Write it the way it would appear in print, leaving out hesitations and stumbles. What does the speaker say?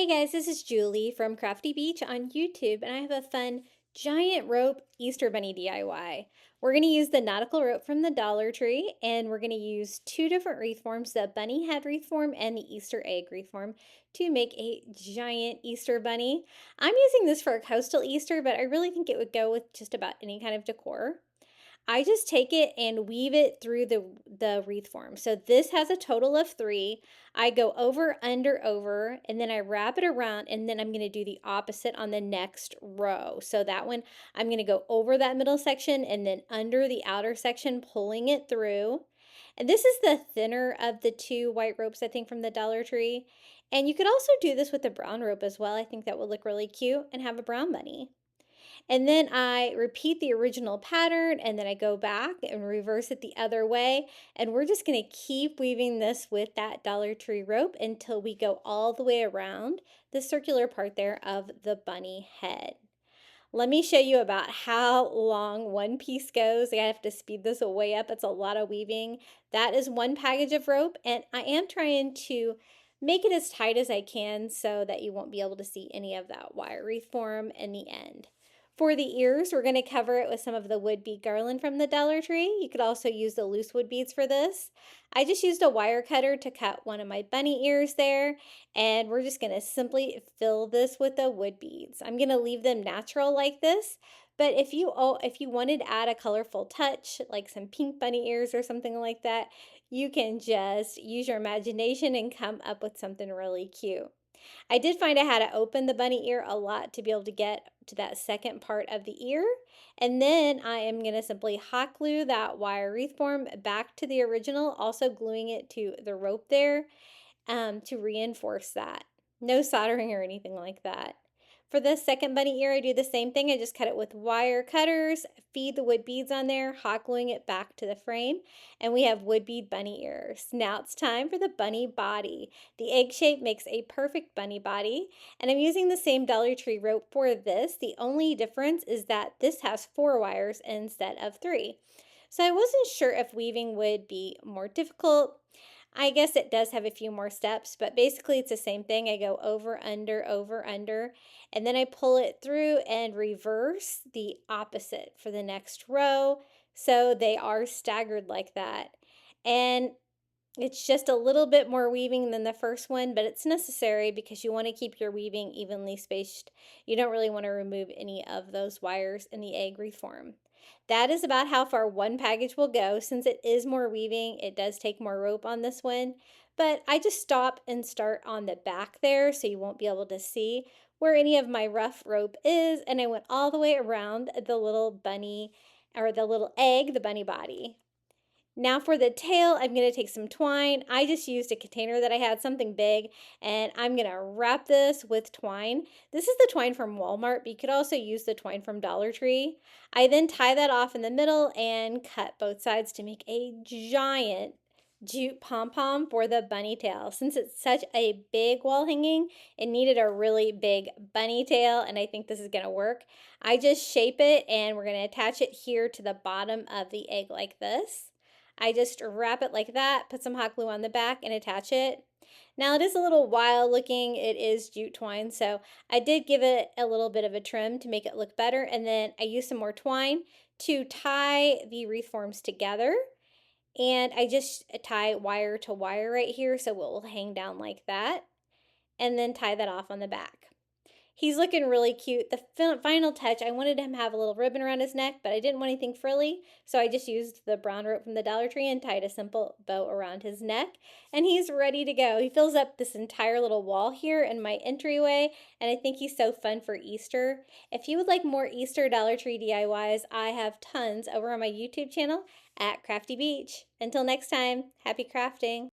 Hey guys, this is Julie from Crafty Beach on YouTube, and I have a fun giant rope Easter Bunny DIY. We're going to use the nautical rope from the Dollar Tree, and we're going to use two different wreath forms, the bunny head wreath form and the Easter egg wreath form, to make a giant Easter bunny. I'm using this for a coastal Easter, but I really think it would go with just about any kind of decor. I just take it and weave it through the wreath form. So this has a total of 3. I go over, under, over, and then I wrap it around, and then I'm going to do the opposite on the next row. So that one, I'm going to go over that middle section and then under the outer section, pulling it through. And this is the thinner of the two white ropes, I think, from the Dollar Tree. And you could also do this with the brown rope as well. I think that would look really cute and have a brown bunny. And then I repeat the original pattern, and then I go back and reverse it the other way. And we're just going to keep weaving this with that Dollar Tree rope until we go all the way around the circular part there of the bunny head. Let me show you about how long one piece goes. I have to speed this way up. It's a lot of weaving. That is one package of rope, and I am trying to make it as tight as I can so that you won't be able to see any of that wire wreath form in the end. For the ears, we're going to cover it with some of the wood bead garland from the Dollar Tree. You could also use the loose wood beads for this. I just used a wire cutter to cut one of my bunny ears there, and we're just going to simply fill this with the wood beads. I'm going to leave them natural like this, but if you wanted to add a colorful touch, like some pink bunny ears or something like that, you can just use your imagination and come up with something really cute. I did find I had to open the bunny ear a lot to be able to get to that second part of the ear. And then I am going to simply hot glue that wire wreath form back to the original, also gluing it to the rope there to reinforce that. No soldering or anything like that. For the second bunny ear, I do the same thing. I just cut it with wire cutters, feed the wood beads on there, hot gluing it back to the frame, and we have wood bead bunny ears. Now it's time for the bunny body. The egg shape makes a perfect bunny body, and I'm using the same Dollar Tree rope for this. The only difference is that this has 4 wires instead of 3. So I wasn't sure if weaving would be more difficult. I guess it does have a few more steps, but basically it's the same thing. I go over, under, and then I pull it through and reverse the opposite for the next row. So they are staggered like that. And it's just a little bit more weaving than the first one, but it's necessary because you want to keep your weaving evenly spaced. You don't really want to remove any of those wires in the egg wreath form. That is about how far one package will go. Since it is more weaving, it does take more rope on this one, but I just stop and start on the back there so you won't be able to see where any of my rough rope is, and I went all the way around the little bunny, or the little egg, the bunny body. Now for the tail, I'm going to take some twine. I just used a container that I had, something big, and I'm going to wrap this with twine. This is the twine from Walmart, but you could also use the twine from Dollar Tree. I then tie that off in the middle and cut both sides to make a giant jute pom-pom for the bunny tail. Since it's such a big wall hanging, it needed a really big bunny tail, and I think this is going to work. I just shape it, and we're going to attach it here to the bottom of the egg like this. I just wrap it like that, put some hot glue on the back, and attach it. Now it is a little wild looking. It is jute twine, so I did give it a little bit of a trim to make it look better, and then I used some more twine to tie the wreath forms together. And I just tie wire to wire right here so it will hang down like that, and then tie that off on the back. He's looking really cute. The final touch, I wanted him to have a little ribbon around his neck, but I didn't want anything frilly, so I just used the brown rope from the Dollar Tree and tied a simple bow around his neck, and he's ready to go. He fills up this entire little wall here in my entryway, and I think he's so fun for Easter. If you would like more Easter Dollar Tree DIYs, I have tons over on my YouTube channel at Crafty Beach. Until next time, happy crafting.